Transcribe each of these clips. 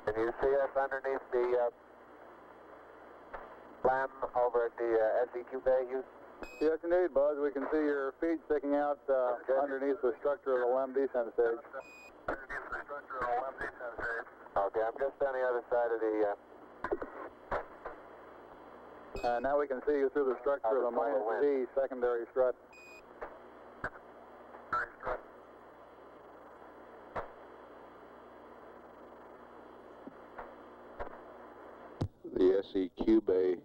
Can you see us underneath the LAM over at the SEQ bay, Houston? Yes, indeed, Buzz. We can see your feet sticking out underneath the structure of the LEM descent stage. Underneath the structure of the LEM descent stage. Okay, I'm just on the other side of the... now we can see you through the structure of the -Z secondary strut. The SEQ bay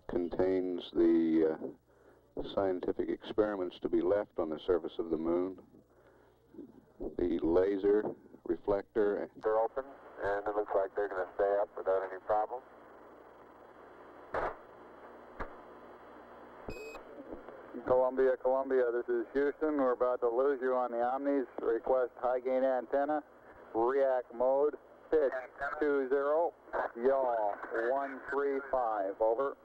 contains the scientific experiments to be left on the surface of the moon. The laser, reflector. They're open, and it looks like they're going to stay up without any problem. Columbia, Columbia, this is Houston. We're about to lose you on the Omnis. Request high gain antenna, react mode, pitch 20, yaw 135, over.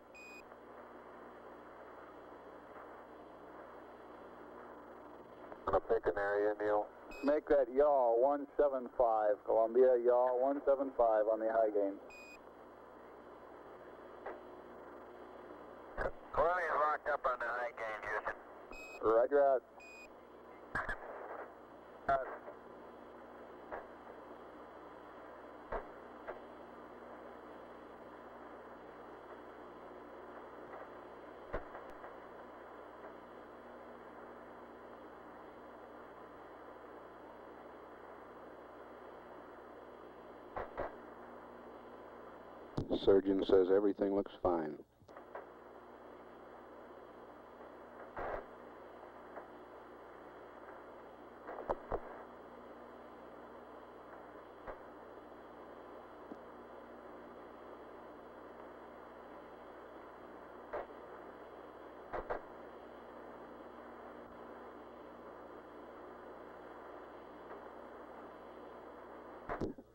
I'm going to pick an area, Neil. Make that yaw 175, Columbia, yaw 175 on the high gain. Columbia's locked up on the high gain, Houston. Roger out. Surgeon says everything looks fine.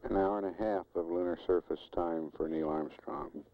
An hour and a half of lunar surface time for Neil Armstrong.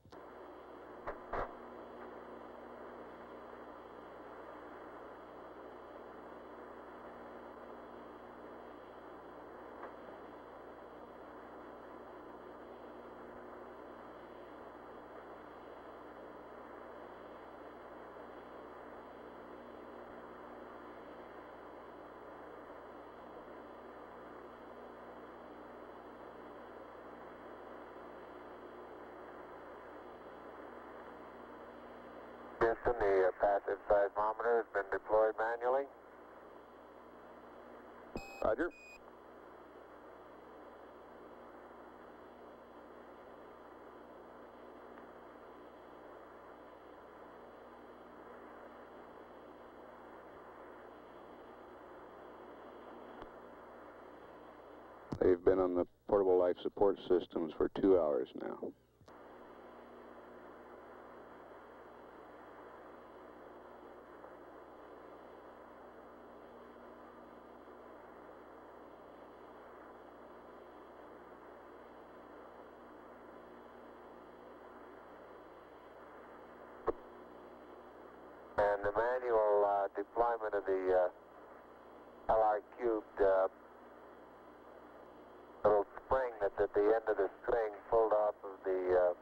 Houston, the passive seismometer has been deployed manually. Roger. They've been on the portable life support systems for 2 hours now. And the manual deployment of the LR cubed little spring that's at the end of the string pulled off of the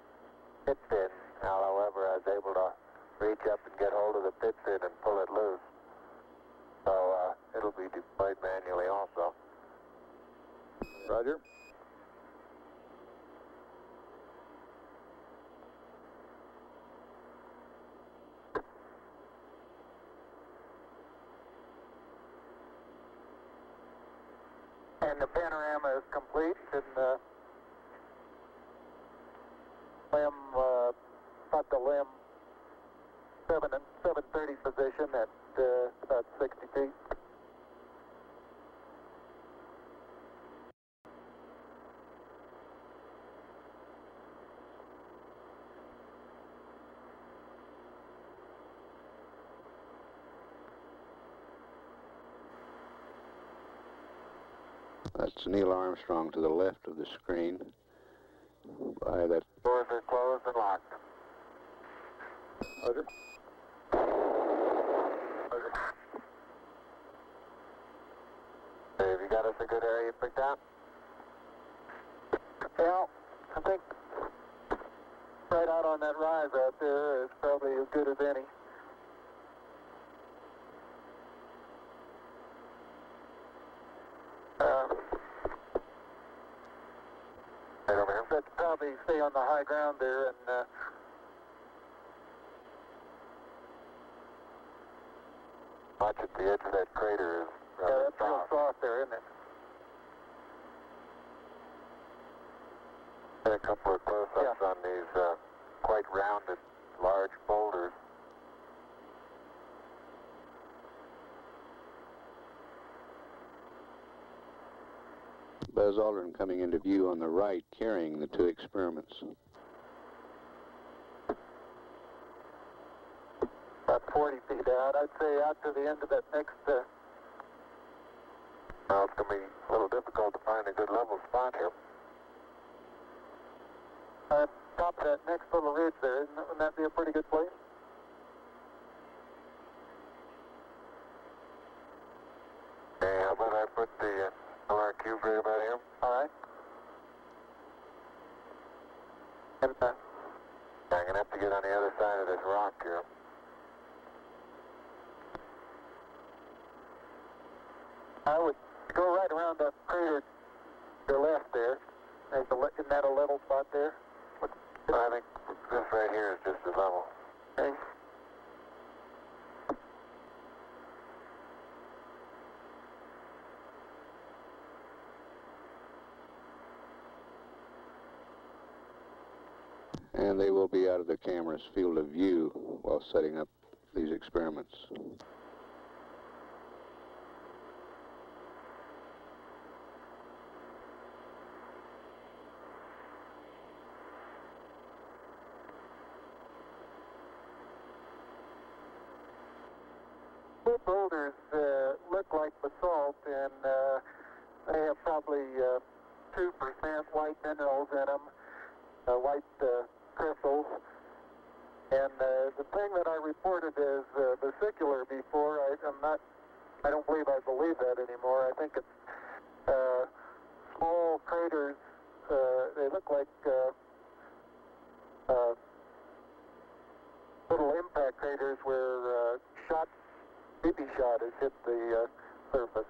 pit fin. Now, however, I was able to reach up and get hold of the pit fin and pull it loose. So it'll be deployed manually also. Roger. And the panorama is complete, and got the LEM 730 position at about 60 feet. That's Neil Armstrong to the left of the screen. By that. Doors are closed and locked. Roger. Have you got us a good area picked out? Yeah, right out on that rise out there is probably as good as any. Right over here. Let's probably stay on the high ground there and watch at the edge of that crater is rather that's real soft there, isn't it? Get a couple of close-ups on these quite rounded, large boulders. Buzz Aldrin coming into view on the right, carrying the two experiments. About 40 feet out. I'd say out to the end of that next... Well, it's going to be a little difficult to find a good level spot here. Top of that next little ridge there, wouldn't that be a pretty good place? Yeah, how about I put the LR cube right about here? All right. And, I'm going to have to get on the other side of this rock here. I would go right around that crater to the left there. Isn't that a level spot there? I think this right here is just as level. Okay. And they will be out of the camera's field of view while setting up these experiments. The boulders look like basalt, and they have probably 2% white minerals in them, white crystals. And the thing that I reported as vesicular before, I don't believe I believe that anymore. I think it's small craters. They look like little impact craters where BB shot has hit the surface.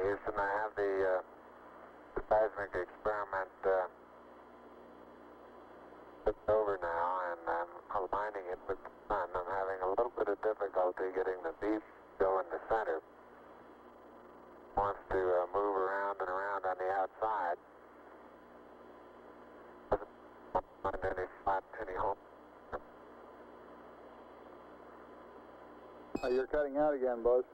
Houston, I have the seismic experiment flipped over now, and I'm aligning it with the sun. I'm having a little bit of difficulty getting the beam to go in the center. Wants to move around and around on the outside. Doesn't find any spot, any hole. You're cutting out again, Buzz.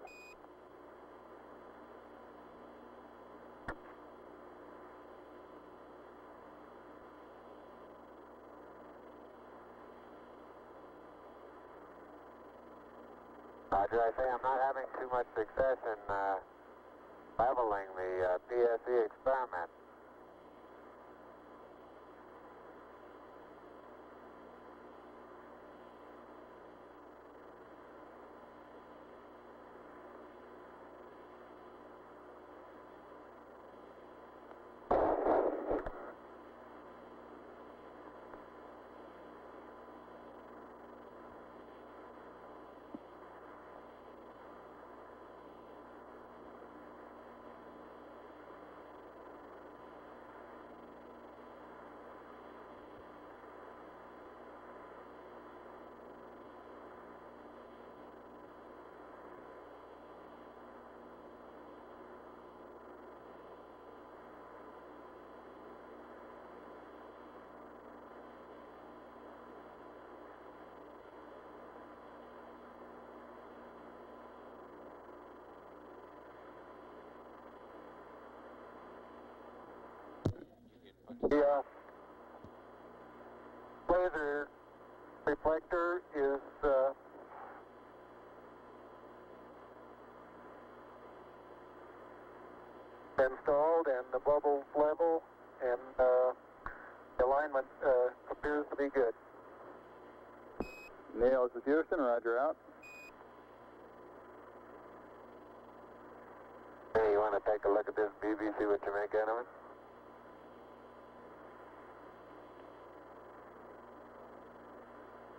Roger, I say I'm not having too much success in leveling the PSE experiment. The laser reflector is installed, and the bubbles level, and the alignment appears to be good. Neil, this is Houston. Roger, out. Hey, you want to take a look at this BB, see what you make out of it?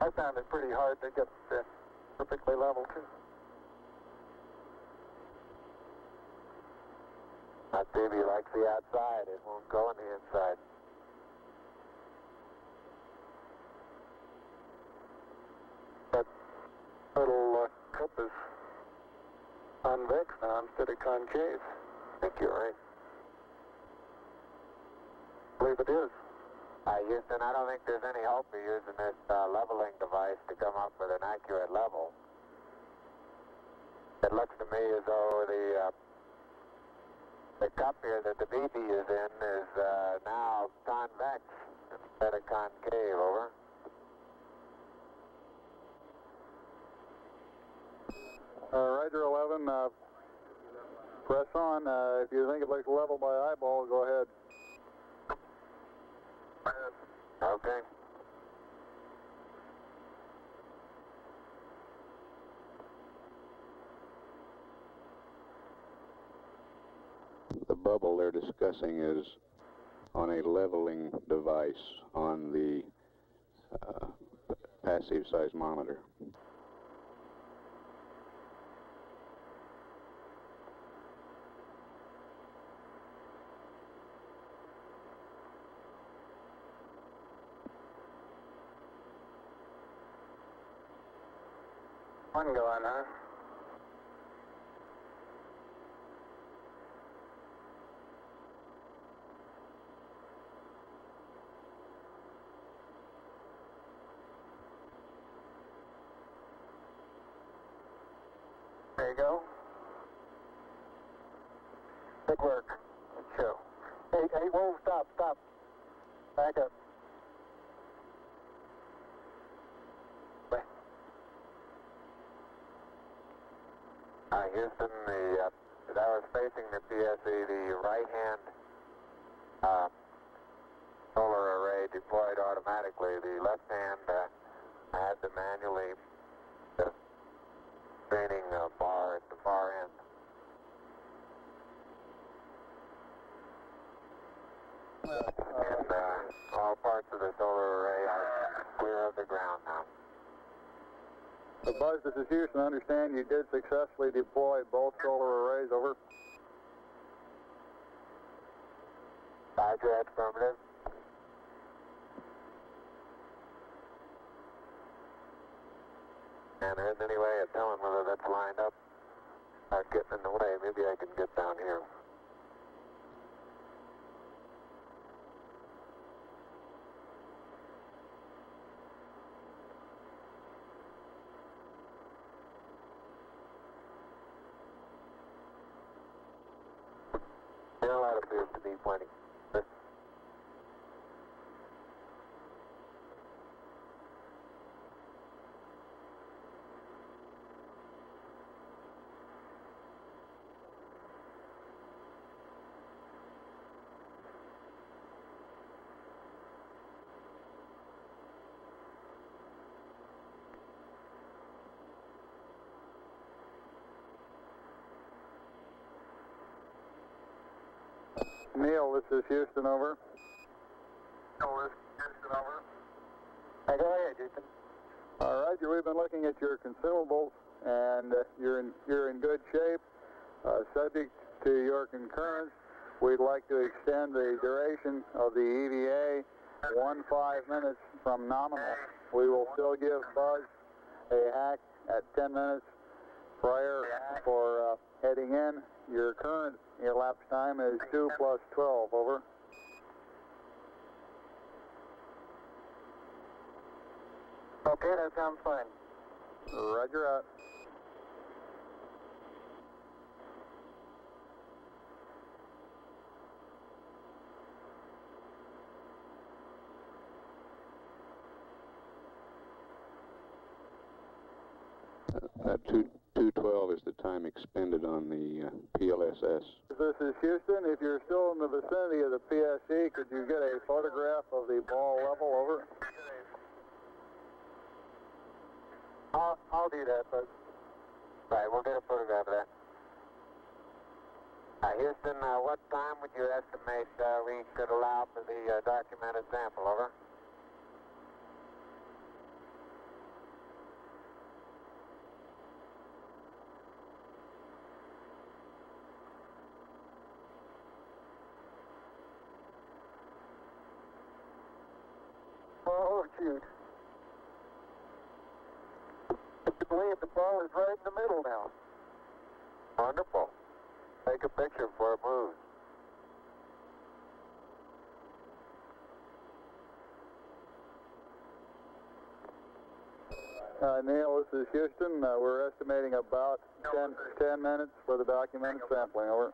I found it pretty hard to get perfectly level, too. That baby likes the outside. It won't go on the inside. That little cup is convex now instead of concave. I think you're right. I believe it is. Houston, I don't think there's any hope of using this leveling device to come up with an accurate level. It looks to me as though the cup here that the BB is in is now convex instead of concave, over. Roger, 11, press on. If you think it looks level by eyeball, go ahead. Okay. The bubble they're discussing is on a leveling device on the passive seismometer. One going, huh? There you go. Good work. Good show. Hey, whoa, stop. Back up. Wait. Houston, as I was facing the PSE, the right-hand solar array deployed automatically. The left hand, I had to manually training bar at the far end. And all parts of the solar array are clear of the ground now. So Buzz, this is Houston. I understand you did successfully deploy both solar arrays, over. Roger, affirmative. And there isn't any way of telling whether that's lined up or getting in the way. Maybe I can get down here. Now that appears to be plenty. Neil, this is Houston, over. Neil, this is Houston, over. Hey, go ahead, Houston. Roger, we've been looking at your consumables, and you're in good shape. Subject to your concurrence, we'd like to extend the duration of the EVA 15 minutes from nominal. We will still give Buzz a hack at 10 minutes prior for heading in. Your current elapsed time is 2 plus 12, over. Okay, that sounds fine. Roger, out. 2:12 is the time expended on the PLSS. This is Houston. If you're still in the vicinity of the PSC, could you get a photograph of the ball level? Over. I'll do that, but right, we'll get a photograph of that. Houston, what time would you estimate we could allow for the documented sample? Over. Oh, shoot. I believe the ball is right in the middle now. Wonderful. Take a picture before it moves. Neil, this is Houston. We're estimating about 10 minutes for the documented sampling. Over.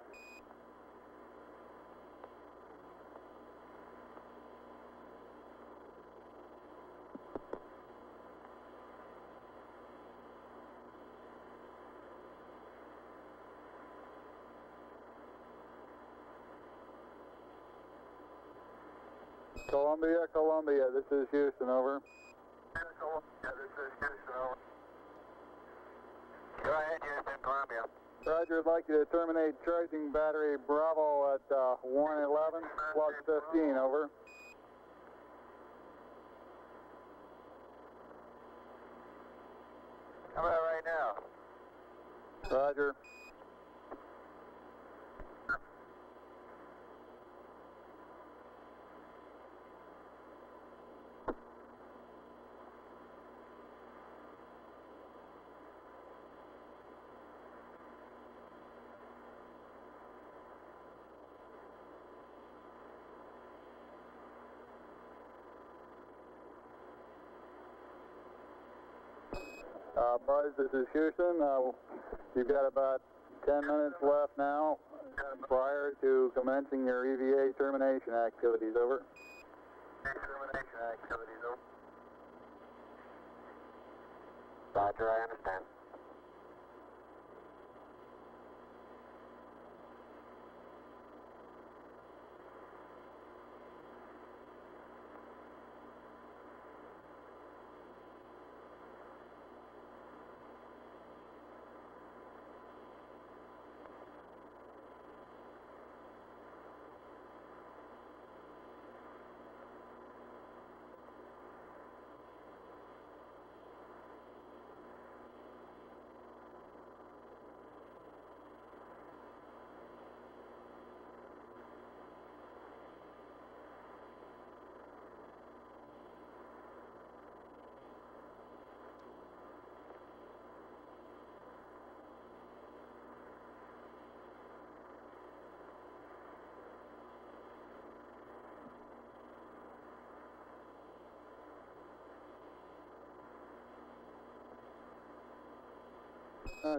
Columbia, this is Houston, over. Columbia, this is Houston, over. Go ahead, Houston, Columbia. Roger, I'd like you to terminate charging battery Bravo at 111 plus 15, over. How about right now? Roger. Buzz, this is Houston. You've got about 10 minutes left now prior to commencing your EVA termination activities, over. Termination activities, over. Roger, I understand.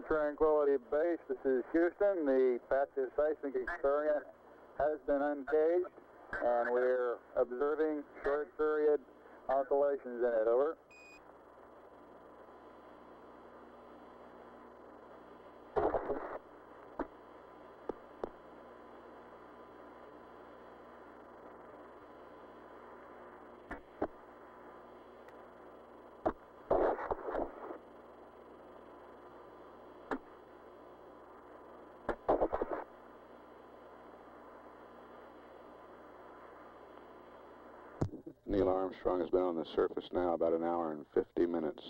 Tranquility Base, this is Houston. The passive seismic experiment has been uncaged, and we're observing short period oscillations in it, over. Neil Armstrong has been on the surface now about an hour and 50 minutes.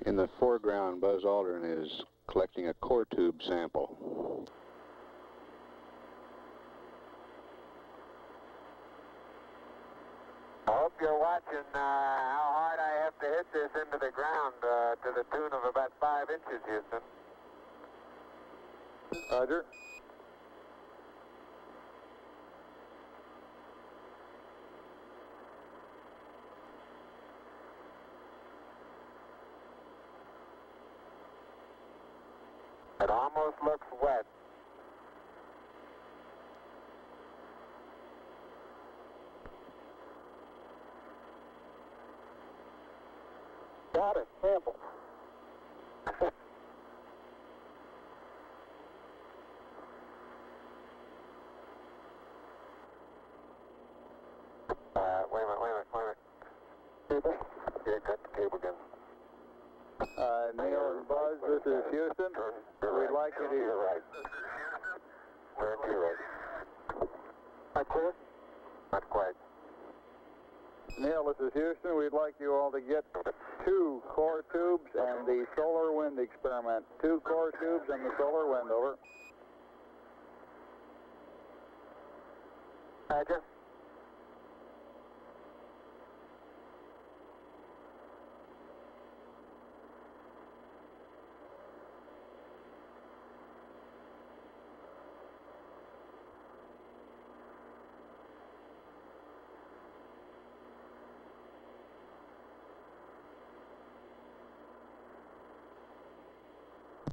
In the foreground, Buzz Aldrin is collecting a core tube sample. I hope you're watching how hard I have to hit this into the ground to the tune of about 5 inches, Houston. Roger. It almost looks wet. Got it. Sample. Wait a minute. Yeah, cut the cable again. Neil and Buzz, this is Houston. We'd like you to... You're right. Turn to your right. Not clear? Not quite. Neil, this is Houston. We'd like you all to get 2 core tubes and the solar wind experiment. 2 core tubes and the solar wind, over. Roger.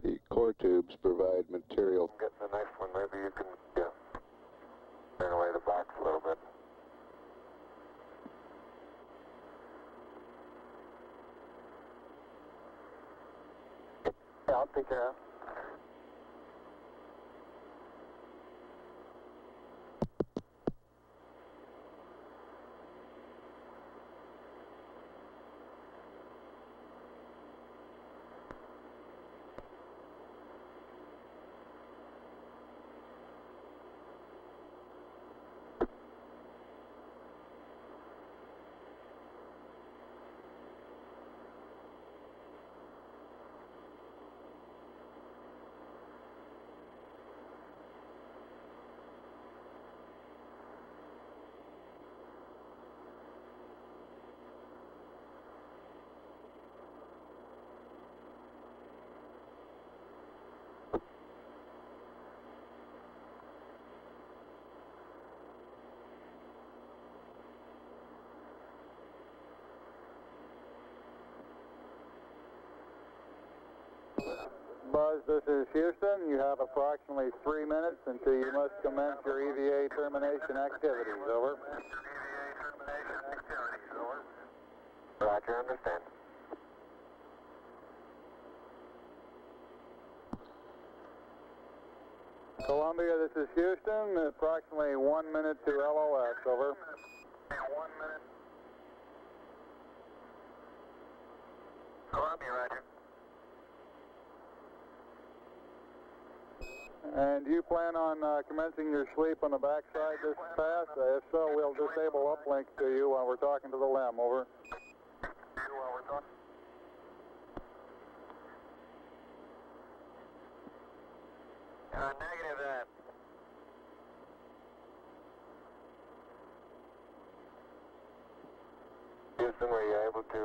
The core tubes provide material. Get the next one. Maybe you can turn away the box a little bit. Yeah, I'll take care of it. Buzz, this is Houston. You have approximately 3 minutes until you must commence your EVA termination activities. Over. Roger, understand. Columbia, this is Houston. Approximately 1 minute to LOS. Over. 1 minute. Columbia, roger. And do you plan on commencing your sleep on the backside this pass? If so, we'll disable uplink to you while we're talking to the LEM. Over. Negative that. Houston, were you able to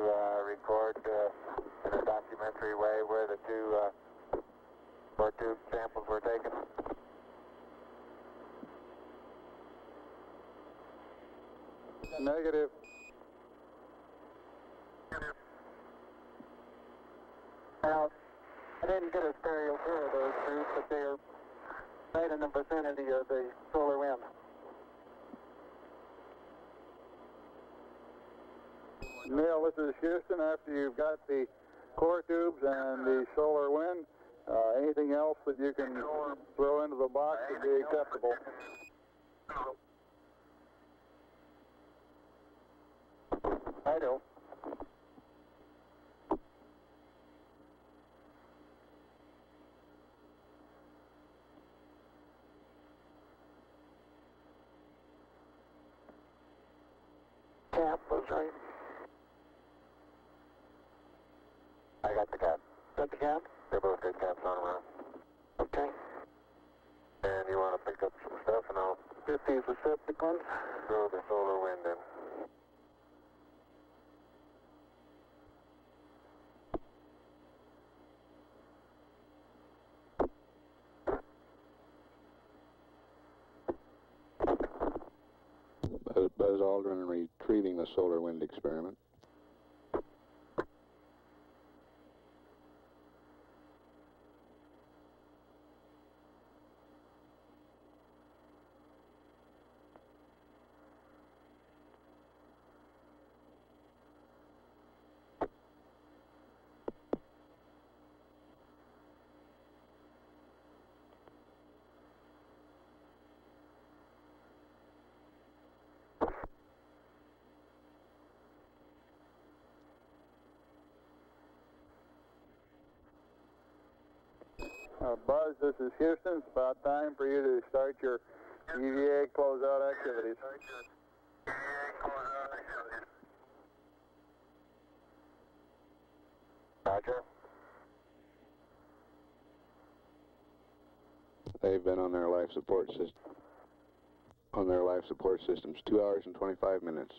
record in a documentary way where the 2 core tube samples were taken? Negative. Now, I didn't get a stereo pair of those tubes, but they are right in the vicinity of the solar wind. Neil, this is Houston. After you've got the core tubes and the solar wind, anything else that you can throw into the box would be acceptable. I do. Cap was right. I got the cap? They're both dead caps on them. Okay. And you want to pick up some stuff and I'll get these receptacles, throw the solar wind in. Buzz Aldrin retrieving the solar wind experiment. Buzz, this is Houston. It's about time for you to start your EVA closeout activities. Roger. They've been on their life support systems 2 hours and 25 minutes.